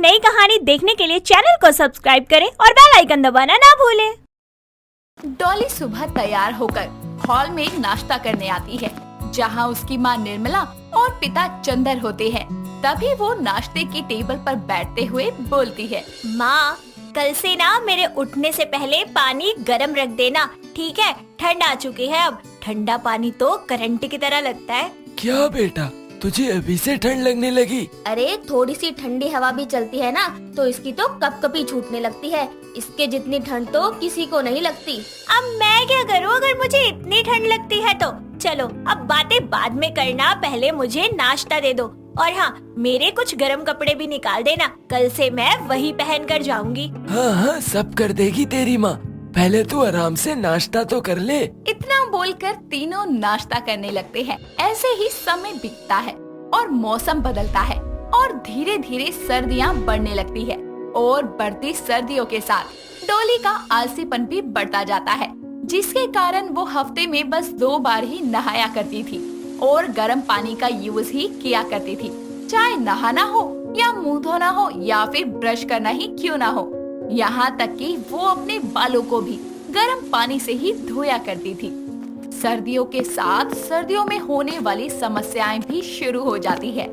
नई कहानी देखने के लिए चैनल को सब्सक्राइब करें और बेल आइकन दबाना ना भूलें। डॉली सुबह तैयार होकर हॉल में नाश्ता करने आती है, जहां उसकी मां निर्मला और पिता चंदर होते हैं। तभी वो नाश्ते की टेबल पर बैठते हुए बोलती है, माँ, कल से ना मेरे उठने से पहले पानी गरम रख देना, ठीक है? ठंड आ चुकी है, अब ठंडा पानी तो करंट की तरह लगता है। क्या बेटा, तुझे अभी से ठंड लगने लगी? अरे थोड़ी सी ठंडी हवा भी चलती है ना, तो इसकी तो कपकपी छूटने लगती है। इसके जितनी ठंड तो किसी को नहीं लगती। अब मैं क्या करूँ अगर मुझे इतनी ठंड लगती है तो? चलो अब बातें बाद में करना, पहले मुझे नाश्ता दे दो। और हाँ, मेरे कुछ गर्म कपड़े भी निकाल देना, कल से मैं वही पहन कर जाऊंगी। हाँ हाँ, सब कर देगी तेरी माँ। पहले तू आराम से नाश्ता तो कर ले। इतना बोलकर तीनों नाश्ता करने लगते हैं। ऐसे ही समय बीतता है और मौसम बदलता है और धीरे धीरे सर्दियाँ बढ़ने लगती है। और बढ़ती सर्दियों के साथ डॉली का आलसीपन भी बढ़ता जाता है, जिसके कारण वो हफ्ते में बस 2 बार ही नहाया करती थी और गर्म पानी का यूज ही किया करती थी। चाहे नहाना हो या मुंह धोना हो या फिर ब्रश करना ही क्यों ना हो, यहाँ तक कि वो अपने बालों को भी गर्म पानी से ही धोया करती थी। सर्दियों के साथ सर्दियों में होने वाली समस्याएं भी शुरू हो जाती है।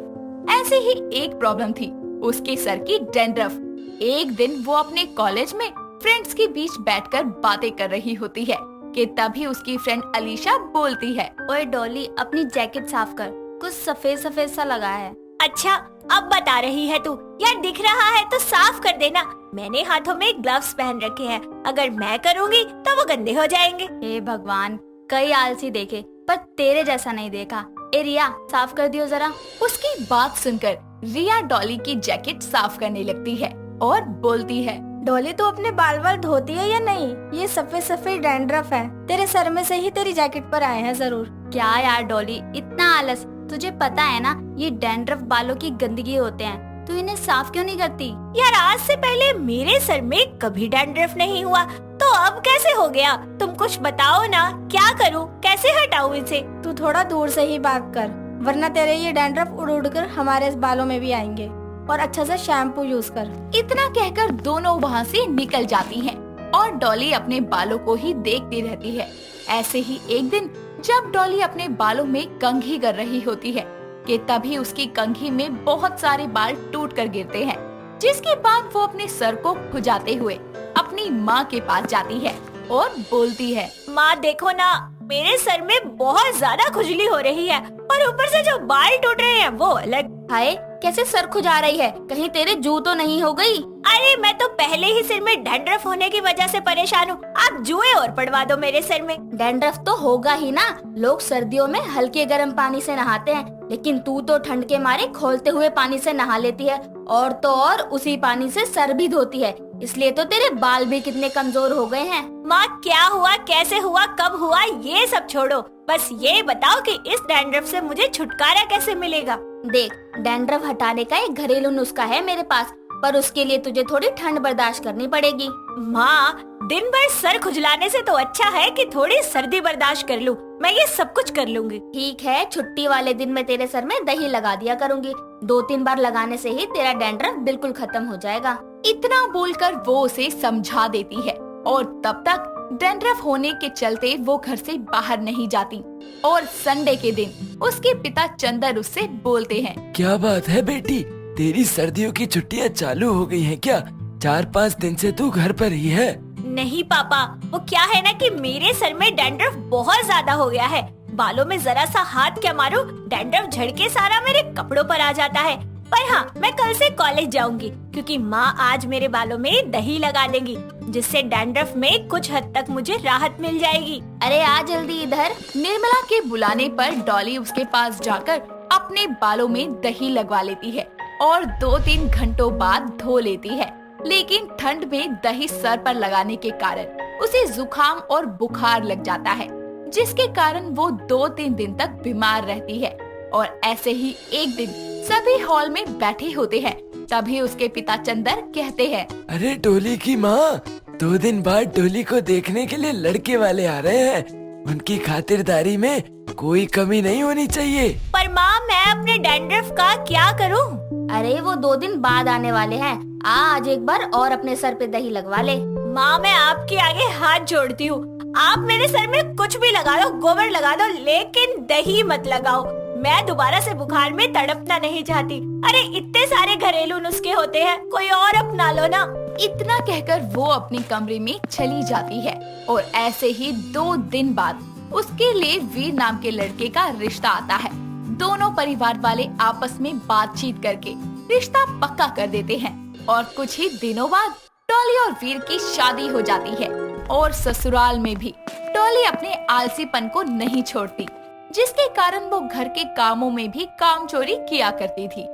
ऐसे ही एक प्रॉब्लम थी, उसके सर की डैंड्रफ। एक दिन वो अपने कॉलेज में फ्रेंड्स के बीच बैठकर बातें कर रही होती है कि तभी उसकी फ्रेंड अलीशा बोलती है, ओए डॉली, अपनी जैकेट साफ कर, कुछ सफेद सफेद सा लगा है। अच्छा, अब बता रही है तू? यार दिख रहा है तो साफ कर देना। मैंने हाथों में ग्लव्स पहन रखे हैं, अगर मैं करूँगी तो वो गंदे हो जाएंगे। हे भगवान, कई आलसी देखे पर तेरे जैसा नहीं देखा। ए रिया, साफ कर दियो जरा। उसकी बात सुनकर रिया डॉली की जैकेट साफ करने लगती है और बोलती है, डॉली तू अपने बाल वाल धोती है या नहीं? ये सफेद सफेद डैंड्रफ है, तेरे सर में से ही तेरी जैकेट पर आए हैं जरूर। क्या यार डॉली, इतना आलस? तुझे पता है ना, ये डैंड्रफ बालों की गंदगी होते हैं, तू इन्हें साफ क्यों नहीं करती? यार आज से पहले मेरे सर में कभी डैंड्रफ नहीं हुआ, तो अब कैसे हो गया? तुम कुछ बताओ ना, क्या करूं, कैसे हटाऊं इसे? तू थोड़ा दूर से ही बात कर, वरना तेरे ये डैंड्रफ उड़ उड़ कर हमारे इस बालों में भी आएंगे। और अच्छा से शैम्पू यूज कर। इतना कहकर दोनों वहाँ से निकल जाती हैं और डॉली अपने बालों को ही देखती रहती है। ऐसे ही एक दिन जब डॉली अपने बालों में कंघी कर रही होती है कि तभी उसकी कंघी में बहुत सारे बाल टूट कर गिरते हैं, जिसके बाद वो अपने सर को खुजाते हुए अपनी माँ के पास जाती है और बोलती है, माँ देखो ना, मेरे सर में बहुत ज्यादा खुजली हो रही है और ऊपर से जो बाल टूट रहे हैं वो अलग। हाय, कैसे सर खुजा रही है? कहीं तेरे जू तो नहीं हो गई? अरे मैं तो पहले ही सिर में डैंड्रफ होने की वजह से परेशान हूँ, आप जुए और पड़वा दो मेरे सर में। डैंड्रफ तो होगा ही ना, लोग सर्दियों में हल्के गर्म पानी से नहाते हैं, लेकिन तू तो ठंड के मारे खौलते हुए पानी से नहा लेती है, और तो और उसी पानी से सर भी धोती है, इसलिए तो तेरे बाल भी कितने कमजोर हो गए हैं। माँ, क्या हुआ, कैसे हुआ, कब हुआ, ये सब छोड़ो, बस ये बताओ कि इस डैंड्रफ से मुझे छुटकारा कैसे मिलेगा? देख, डैंड्रफ हटाने का एक घरेलू नुस्खा है मेरे पास, पर उसके लिए तुझे थोड़ी ठंड बर्दाश्त करनी पड़ेगी। माँ, दिन भर सर खुजलाने से तो अच्छा है कि थोड़ी सर्दी बर्दाश्त कर लूं। मैं ये सब कुछ कर लूंगी। ठीक है, छुट्टी वाले दिन मैं तेरे सर में दही लगा दिया करूंगी, 2-3 बार लगाने से ही तेरा डैंड्रफ बिल्कुल खत्म हो जाएगा। इतना बोलकर वो उसे समझा देती है और तब तक डैंड्रफ होने के चलते वो घर से बाहर नहीं जाती। और संडे के दिन उसके पिता चंदर उससे बोलते हैं, क्या बात है बेटी, तेरी सर्दियों की छुट्टियाँ चालू हो गई हैं क्या? 4-5 दिन से तू घर पर ही है? नहीं पापा, वो क्या है ना कि मेरे सर में डैंड्रफ बहुत ज्यादा हो गया है। बालों में जरा सा हाथ क्या मारूं, डैंड्रफ झड़के सारा मेरे कपड़ों पर आ जाता है। पर हाँ, मैं कल से कॉलेज जाऊंगी क्योंकि माँ आज मेरे बालों में दही लगा देंगी, जिससे डैंड्रफ में कुछ हद तक मुझे राहत मिल जाएगी। अरे आ जल्दी इधर। निर्मला के बुलाने पर डॉली उसके पास जाकर अपने बालों में दही लगवा लेती है और 2-3 घंटों बाद धो लेती है। लेकिन ठंड में दही सर पर लगाने के कारण उसे जुकाम और बुखार लग जाता है, जिसके कारण वो 2-3 दिन तक बीमार रहती है। और ऐसे ही एक दिन सभी हॉल में बैठे होते हैं, तभी उसके पिता चंदर कहते हैं, अरे डोली की माँ, 2 दिन बाद डोली को देखने के लिए लड़के वाले आ रहे हैं। उनकी खातिरदारी में कोई कमी नहीं होनी चाहिए। पर माँ मैं अपने डैंड्रफ का क्या करूँ? अरे वो 2 दिन बाद आने वाले हैं। आज एक बार और अपने सर पे दही लगवा ले। माँ मैं आपके आगे हाथ जोड़ती हूँ, आप मेरे सर में कुछ भी लगा दो, गोबर लगा दो, लेकिन दही मत लगाओ। मैं दोबारा से बुखार में तड़पना नहीं चाहती। अरे इतने सारे घरेलू नुस्खे होते हैं, कोई और अपना लो ना। इतना कहकर वो अपने कमरे में चली जाती है और ऐसे ही 2 दिन बाद उसके लिए वीर नाम के लड़के का रिश्ता आता है। दोनों परिवार वाले आपस में बातचीत करके रिश्ता पक्का कर देते हैं और कुछ ही दिनों बाद डॉली और वीर की शादी हो जाती है। और ससुराल में भी डॉली अपने आलसीपन को नहीं छोड़ती, जिसके कारण वो घर के कामों में भी काम चोरी किया करती थी।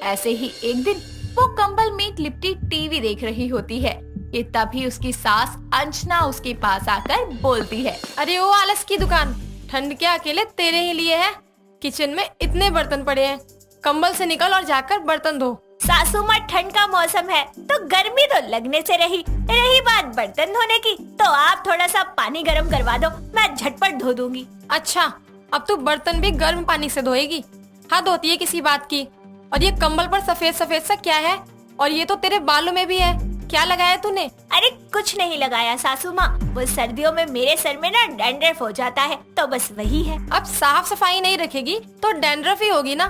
ऐसे ही एक दिन वो कंबल में लिपटी टीवी देख रही होती है कि तभी उसकी सास अंजना उसके पास आकर बोलती है, अरे ओ आलस की दुकान, ठंड के अकेले तेरे ही लिए है। किचन में इतने बर्तन पड़े हैं, कंबल से निकल और जाकर बर्तन धो। सासू माँ ठंड का मौसम है तो गर्मी तो लगने से रही बात बर्तन धोने की, तो आप थोड़ा सा पानी गर्म करवा दो, मैं झटपट धो दूंगी। अच्छा, अब तू बर्तन भी गर्म पानी से धोएगी? हद होती है किसी बात की। और ये कंबल पर सफेद सफेद सा क्या है? और ये तो तेरे बालों में भी है, क्या लगाया तूने? अरे कुछ नहीं लगाया सासू माँ, वो सर्दियों में मेरे सर में ना डैंड्रफ हो जाता है तो बस वही है। अब साफ सफाई नहीं रखेगी तो डैंड्रफ ही होगी ना।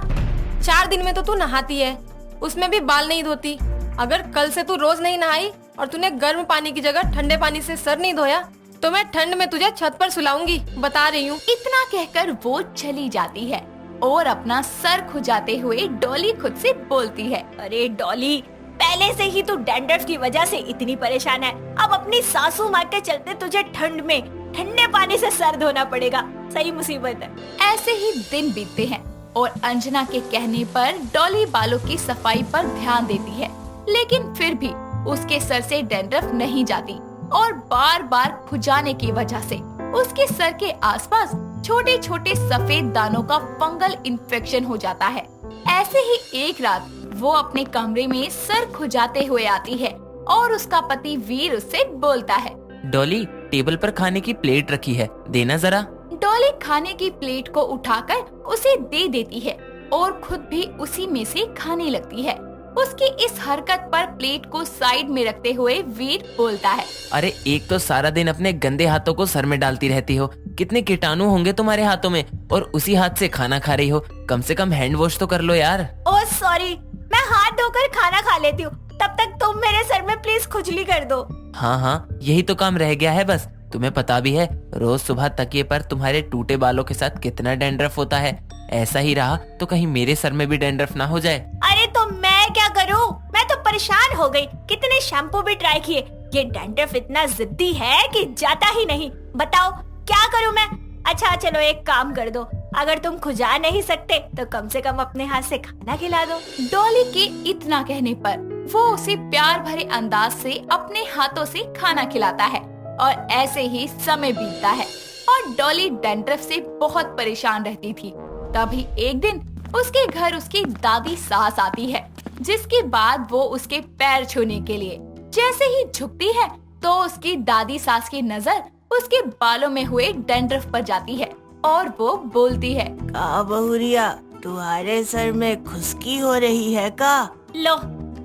4 दिन में तो तू नहाती है, उसमें भी बाल नहीं धोती। अगर कल से तू रोज नहीं नहाई और तूने गर्म पानी की जगह ठंडे पानी से सर नहीं धोया तो मैं ठंड में तुझे छत पर सुलाऊंगी, बता रही हूँ। इतना कहकर वो चली जाती है और अपना सर खुजाते हुए डॉली खुद से बोलती है, अरे डॉली, पहले से ही तू डैंड्रफ की वजह से इतनी परेशान है, अब अपनी सासू माँ के चलते तुझे ठंड में ठंडे पानी से सर धोना पड़ेगा। सही मुसीबत है। ऐसे ही दिन बीतते हैं और अंजना के कहने पर डॉली बालों की सफाई पर ध्यान देती है, लेकिन फिर भी उसके सर से डैंड्रफ नहीं जाती और बार बार खुजाने की वजह से उसके सर के आसपास छोटे छोटे सफेद दानों का फंगल इन्फेक्शन हो जाता है। ऐसे ही एक रात वो अपने कमरे में सर खुजाते हुए आती है और उसका पति वीर उससे बोलता है, डॉली, टेबल पर खाने की प्लेट रखी है, देना जरा। डॉली खाने की प्लेट को उठाकर उसे दे देती है और खुद भी उसी में से खाने लगती है। उसकी इस हरकत पर प्लेट को साइड में रखते हुए वीर बोलता है, अरे एक तो सारा दिन अपने गंदे हाथों को सर में डालती रहती हो, कितने कीटाणु होंगे तुम्हारे हाथों में, और उसी हाथ से खाना खा रही हो, कम से कम हैंड वॉश तो कर लो यार। ओह सॉरी, मैं हाथ धोकर खाना खा लेती हूँ, तब तक तुम मेरे सर में प्लीज खुजली कर दो। हाँ, यही तो काम रह गया है बस। तुम्हें पता भी है रोज सुबह तकिए पर तुम्हारे टूटे बालों के साथ कितना डैंड्रफ होता है। ऐसा ही रहा तो कहीं मेरे सर में भी डैंड्रफ ना हो जाए। अरे तो मैं क्या करूँ, मैं तो परेशान हो गई, कितने शैम्पू भी ट्राई किए, ये डैंड्रफ इतना जिद्दी है कि जाता ही नहीं। बताओ क्या करूँ मैं? अच्छा चलो एक काम कर दो, अगर तुम खुजा नहीं सकते तो कम से कम अपने हाथ से खाना खिला दो। डॉली के इतना कहने पर वो उसे प्यार भरे अंदाज से अपने हाथों से खाना खिलाता है और ऐसे ही समय बीतता है और डॉली डैंड्रफ से बहुत परेशान रहती थी। तभी एक दिन उसके घर उसकी दादी सास आती है, जिसके बाद वो उसके पैर छूने के लिए जैसे ही झुकती है तो उसकी दादी सास की नजर उसके बालों में हुए डैंड्रफ पर जाती है और वो बोलती है, का बहुरिया, तुम्हारे सर में खुशकी हो रही है का? लो,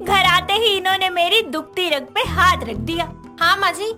घर आते ही इन्होंने मेरी दुखती रग पे हाथ रख दिया। हाँ माँ जी,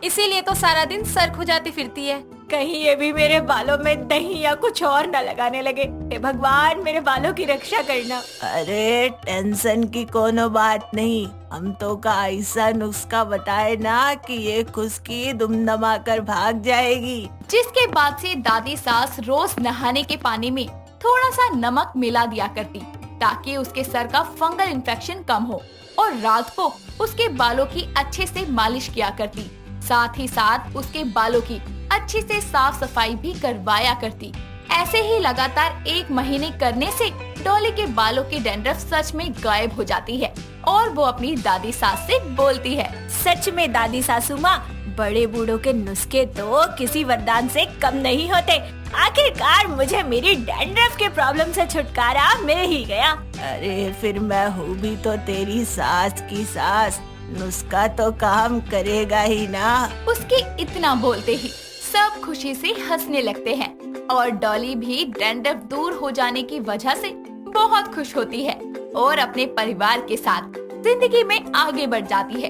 इसीलिए तो सारा दिन सर खुजाती फिरती है। कहीं ये भी मेरे बालों में दही या कुछ और न लगाने लगे। हे भगवान, मेरे बालों की रक्षा करना। अरे टेंशन की कोनो बात नहीं, हम तो का ऐसा नुस्खा बताए ना कि ये खुशकी दुमदमा कर भाग जाएगी। जिसके बाद से दादी सास रोज नहाने के पानी में थोड़ा सा नमक मिला दिया करती ताकि उसके सर का फंगल इन्फेक्शन कम हो, और रात को उसके बालों की अच्छे से मालिश किया करती। साथ ही साथ उसके बालों की अच्छी से साफ सफाई भी करवाया करती। ऐसे ही लगातार 1 महीने करने से डॉली के बालों की डैंड्रफ सच में गायब हो जाती है और वो अपनी दादी सास से बोलती है, सच में दादी सासू माँ, बड़े बूढ़ों के नुस्खे तो किसी वरदान से कम नहीं होते। आखिरकार मुझे मेरी डैंड्रफ के प्रॉब्लम से छुटकारा मिल ही गया। अरे फिर मैं हूँ भी तो तेरी सास की सास, नुस्खा तो काम करेगा ही ना। उसके इतना बोलते ही सब खुशी से हंसने लगते हैं और डॉली भी डैंड्रफ दूर हो जाने की वजह से बहुत खुश होती है और अपने परिवार के साथ जिंदगी में आगे बढ़ जाती है।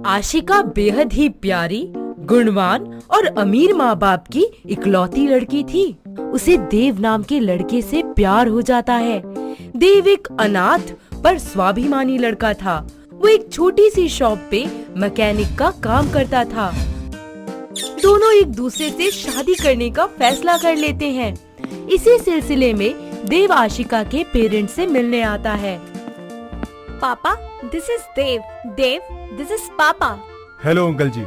आशिका बेहद ही प्यारी, गुणवान और अमीर माँ बाप की इकलौती लड़की थी। उसे देव नाम के लड़के से प्यार हो जाता है। देव एक अनाथ पर स्वाभिमानी लड़का था। वो एक छोटी सी शॉप पे मैकेनिक का काम करता था। दोनों एक दूसरे से शादी करने का फैसला कर लेते हैं। इसी सिलसिले में देव आशिका के पेरेंट्स से मिलने आता है। पापा, this is Dev. Dev, this is पापा। Hello uncle ji.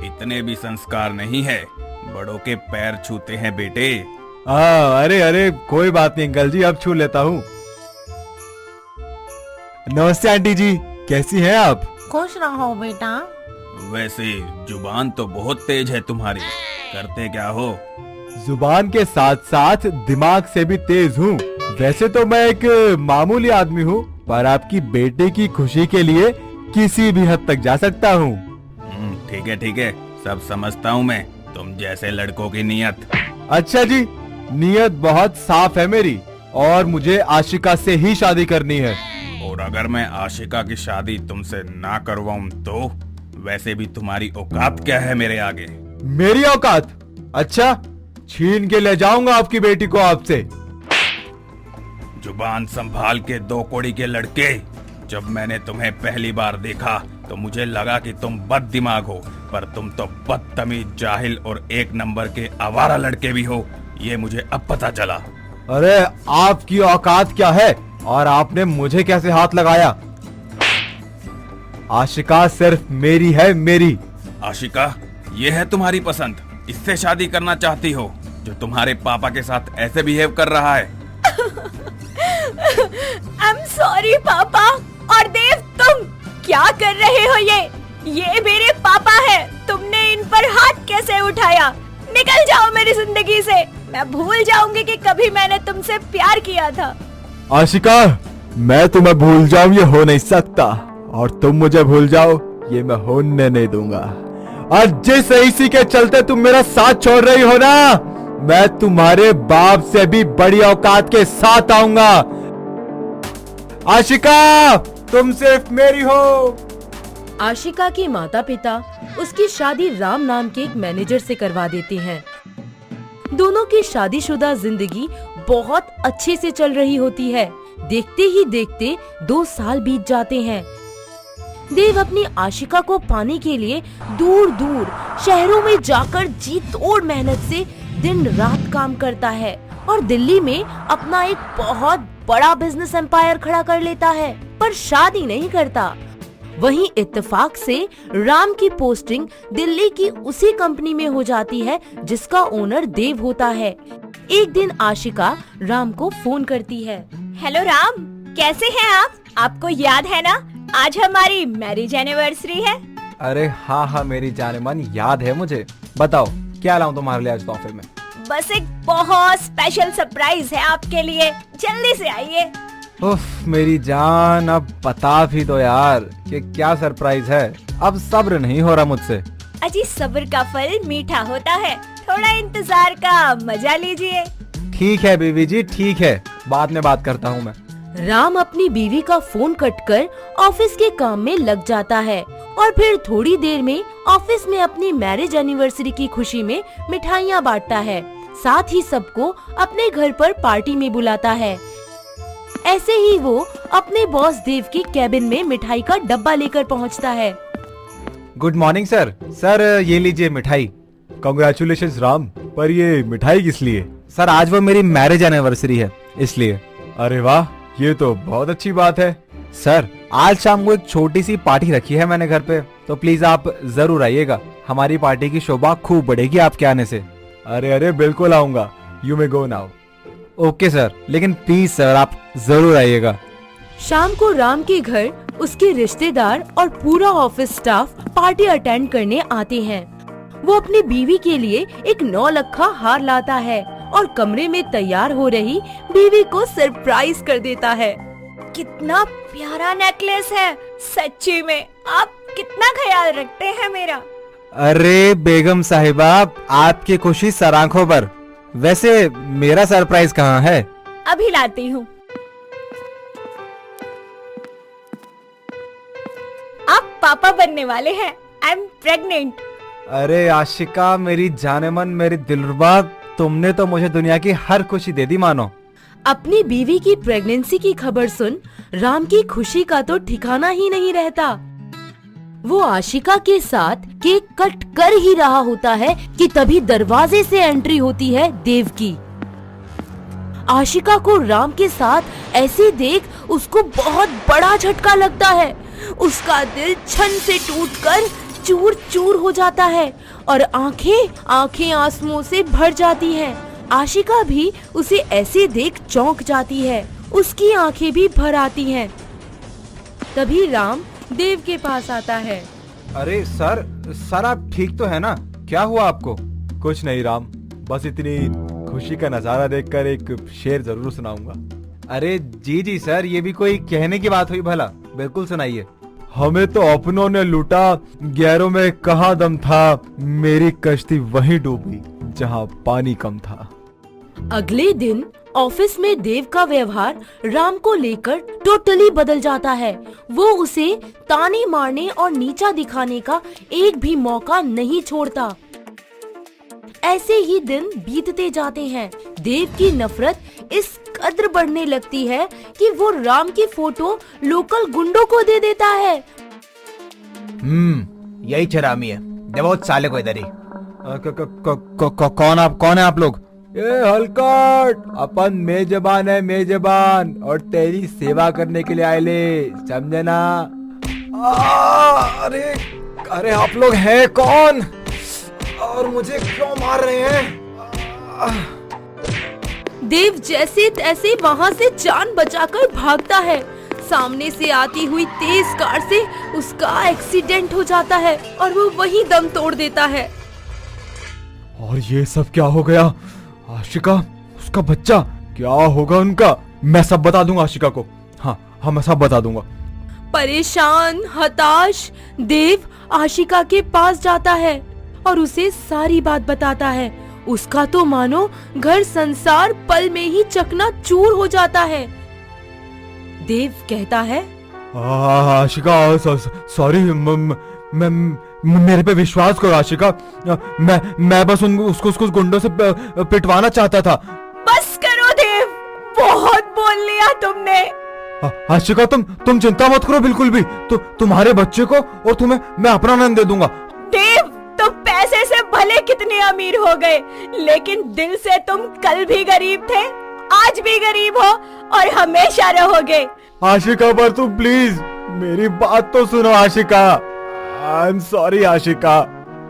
इतने भी संस्कार नहीं है, बड़ों के पैर छूते हैं बेटे। अरे अरे कोई बात नहीं अंकल जी, अब छू लेता हूँ। नमस्ते आंटी जी, कैसी हैं आप? खुश रहो बेटा। वैसे जुबान तो बहुत तेज है तुम्हारी, करते क्या हो? जुबान के साथ साथ दिमाग से भी तेज हूँ। वैसे तो मैं एक मामूली आदमी हूँ, पर आपकी बेटे की खुशी के लिए किसी भी हद तक जा सकता हूँ। ठीक है, सब समझता हूँ मैं, तुम जैसे लड़कों की नियत। अच्छा जी, नियत बहुत साफ है मेरी, और मुझे आशिका से ही शादी करनी है। और अगर मैं आशिका की शादी तुमसे ना करवाऊं तो? वैसे भी तुम्हारी औकात क्या है मेरे आगे? मेरी औकात? अच्छा, छीन के ले जाऊंगा आपकी बेटी को आपसे। जुबान संभाल के, दो कौड़ी के लड़के। जब मैंने तुम्हें पहली बार देखा तो मुझे लगा कि तुम बददिमाग हो, पर तुम तो बदतमीज, जाहिल और एक नंबर के आवारा लड़के भी हो, ये मुझे अब पता चला। अरे आपकी औकात क्या है और आपने मुझे कैसे हाथ लगाया? आशिका सिर्फ मेरी है, मेरी। आशिका, ये है तुम्हारी पसंद? इससे शादी करना चाहती हो, जो तुम्हारे पापा के साथ ऐसे बिहेव कर रहा है? आई एम सॉरी पापा। और देव, तुम क्या कर रहे हो? ये मेरे पापा है, तुमने इन पर हाथ कैसे उठाया? निकल जाओ मेरी जिंदगी से। मैं भूल जाऊंगी कि कभी मैंने तुमसे प्यार किया था। आशिका, मैं तुम्हें भूल जाऊं ये हो नहीं सकता, और तुम मुझे भूल जाओ ये मैं होने नहीं दूंगा। और जिस इसी के चलते तुम मेरा साथ छोड़ रही हो ना, मैं तुम्हारे बाप से भी बड़ी औकात के साथ आऊंगा। आशिका, तुम सिर्फ मेरी हो। आशिका के माता पिता उसकी शादी राम नाम के एक मैनेजर से करवा देते हैं। दोनों की शादीशुदा जिंदगी बहुत अच्छे से चल रही होती है। देखते ही देखते 2 साल बीत जाते हैं। देव अपनी आशिका को पाने के लिए दूर दूर शहरों में जाकर जी तोड़ मेहनत से दिन रात काम करता है और दिल्ली में अपना एक बहुत बड़ा बिजनेस एम्पायर खड़ा कर लेता है, पर शादी नहीं करता। वहीं इत्तेफाक से राम की पोस्टिंग दिल्ली की उसी कंपनी में हो जाती है जिसका ओनर देव होता है। एक दिन आशिका राम को फोन करती है। हेलो राम, कैसे हैं आप? आपको याद है ना, आज हमारी मैरिज एनिवर्सरी है। अरे हाँ, मेरी जाने मन, याद है मुझे। बताओ क्या लाऊं तुम्हारे लिए आज तोहफे में? बस एक बहुत स्पेशल सरप्राइज है आपके लिए, जल्दी से आइए। उफ मेरी जान, अब बता भी दो यार कि क्या सरप्राइज है। अब सब्र नहीं हो रहा मुझसे। अजी, सब्र का फल मीठा होता है, थोड़ा इंतजार का मजा लीजिए। ठीक है बीवी जी, ठीक है, बाद में बात करता हूँ मैं। राम अपनी बीवी का फोन कटकर ऑफिस के काम में लग जाता है और फिर थोड़ी देर में ऑफिस में अपनी मैरिज एनिवर्सरी की खुशी में मिठाइयाँ बांटता है। साथ ही सबको अपने घर पर पार्टी में बुलाता है। ऐसे ही वो अपने बॉस देव के कैबिन में मिठाई का डब्बा लेकर पहुंचता है। Good morning sir. सर ये लीजिए मिठाई। कांग्रेचुलेशंस राम, पर ये मिठाई किस लिए? सर आज वो मेरी मैरिज एनिवर्सरी है, इसलिए। अरे वाह, ये तो बहुत अच्छी बात है। सर आज शाम को एक छोटी सी पार्टी रखी है मैंने घर पे, तो प्लीज आप जरूर आइएगा। हमारी पार्टी की शोभा खूब बढ़ेगी आपके आने से। अरे बिल्कुल आऊंगा। You may go now. Okay sir, लेकिन प्लीज सर आप जरूर आइएगा। शाम को राम के घर उसके रिश्तेदार और पूरा ऑफिस स्टाफ पार्टी अटेंड करने आते हैं। वो अपनी बीवी के लिए एक 9 लखा हार लाता है और कमरे में तैयार हो रही बीवी को सरप्राइज कर देता है। कितना प्यारा नेकलेस है, सच्ची में आप कितना ख्याल रखते हैं मेरा। अरे बेगम साहिबा, आपकी खुशी सर आंखों पर। वैसे मेरा सरप्राइज कहाँ है? अभी लाती हूँ। आप पापा बनने वाले हैं। I am pregnant. अरे आशिका, मेरी जानेमन, मेरी दिलरुबा, तुमने तो मुझे दुनिया की हर खुशी दे दी मानो। अपनी बीवी की प्रेगनेंसी की खबर सुन राम की खुशी का तो ठिकाना ही नहीं रहता। वो आशिका के साथ केक कट कर ही रहा होता है कि तभी दरवाजे से एंट्री होती है देव की। आशिका को राम के साथ ऐसे देख उसको बहुत बड़ा झटका लगता है। उसका दिल छन से टूटकर चूर चूर हो जाता है और आंखें आंसुओं से भर जाती हैं। आशिका भी उसे ऐसे देख चौंक जाती है। उसकी आंखें भी भर आती हैं। तभी राम देव के पास आता है। अरे सर आप ठीक तो है ना? क्या हुआ आपको? कुछ नहीं राम, बस इतनी खुशी का नजारा देखकर एक शेर जरूर सुनाऊंगा। अरे जी सर, ये भी कोई कहने की बात हुई भला? बिल्कुल सुनाइए। हमें तो अपनों ने लूटा, गैरों में कहाँ दम था, मेरी कश्ती वहीं डूबी जहाँ पानी कम था। अगले दिन ऑफिस में देव का व्यवहार राम को लेकर टोटली बदल जाता है। वो उसे ताने मारने और नीचा दिखाने का एक भी मौका नहीं छोड़ता। ऐसे ही दिन बीतते जाते हैं। देव की नफरत इस कद्र बढ़ने लगती है कि वो राम की फोटो लोकल गुंडों को दे देता है। यही चरामी है, देवोत साले को इधर ही। कौन है आप लोग? ये हलकट, अपन मेजबान है, मेजबान, और तेरी सेवा करने के लिए आए ले, समझे ना? अरे आप लोग हैं कौन और मुझे क्यों मार रहे हैं? देव जैसे तैसे वहाँ से जान बचाकर भागता है। सामने से आती हुई तेज कार से उसका एक्सीडेंट हो जाता है और वो वहीं दम तोड़ देता है। और ये सब क्या हो गया? आशिका, उसका बच्चा, क्या होगा उनका? मैं सब बता दूंगा आशिका को। हाँ मैं सब बता दूंगा। परेशान, हताश, देव आशिका के पास जाता है और उसे सारी बात बताता है। उसका तो मानो घर संसार पल में ही चकनाचूर हो जाता है। देव कहता है, आशिका सॉरी, मेरे पे विश्वास करो आशिका, मैं बस उसको गुंडों से पिटवाना चाहता था। बस करो देव, बहुत बोल लिया तुमने। आशिका तुम चिंता मत करो बिल्कुल भी। तो तुम्हारे बच्चे को और तुम्हें मैं अपना आनंद दे दूंगा। देव, तुम पैसे से भले कितने अमीर हो गए, लेकिन दिल से तुम कल भी गरीब थे, आज भी गरीब हो और हमेशा रहोगे। आशिका, पर तुम प्लीज मेरी बात तो सुनो Ashika. I am sorry Ashika.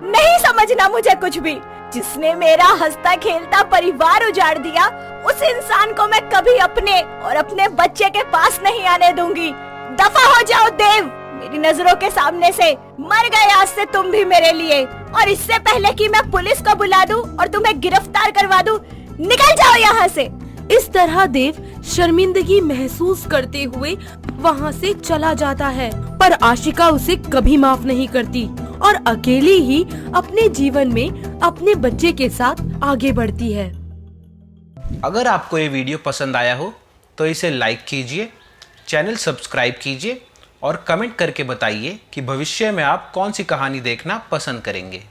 नहीं समझना मुझे कुछ भी। जिसने मेरा हंसता खेलता परिवार उजाड़ दिया, उस इंसान को मैं कभी अपने और अपने बच्चे के पास नहीं आने दूंगी। दफा हो जाओ देव, मेरी नजरों के सामने से। मर गए आज से तुम भी मेरे लिए, और इससे पहले कि मैं पुलिस को बुला दूं और तुम्हें गिरफ्तार करवा दूं, निकल जाओ यहाँ से। इस तरह देव शर्मिंदगी महसूस करते हुए वहाँ से चला जाता है, पर आशिका उसे कभी माफ नहीं करती और अकेली ही अपने जीवन में अपने बच्चे के साथ आगे बढ़ती है। अगर आपको ये वीडियो पसंद आया हो तो इसे लाइक कीजिए, चैनल सब्सक्राइब कीजिए और कमेंट करके बताइए कि भविष्य में आप कौन सी कहानी देखना पसंद करेंगे।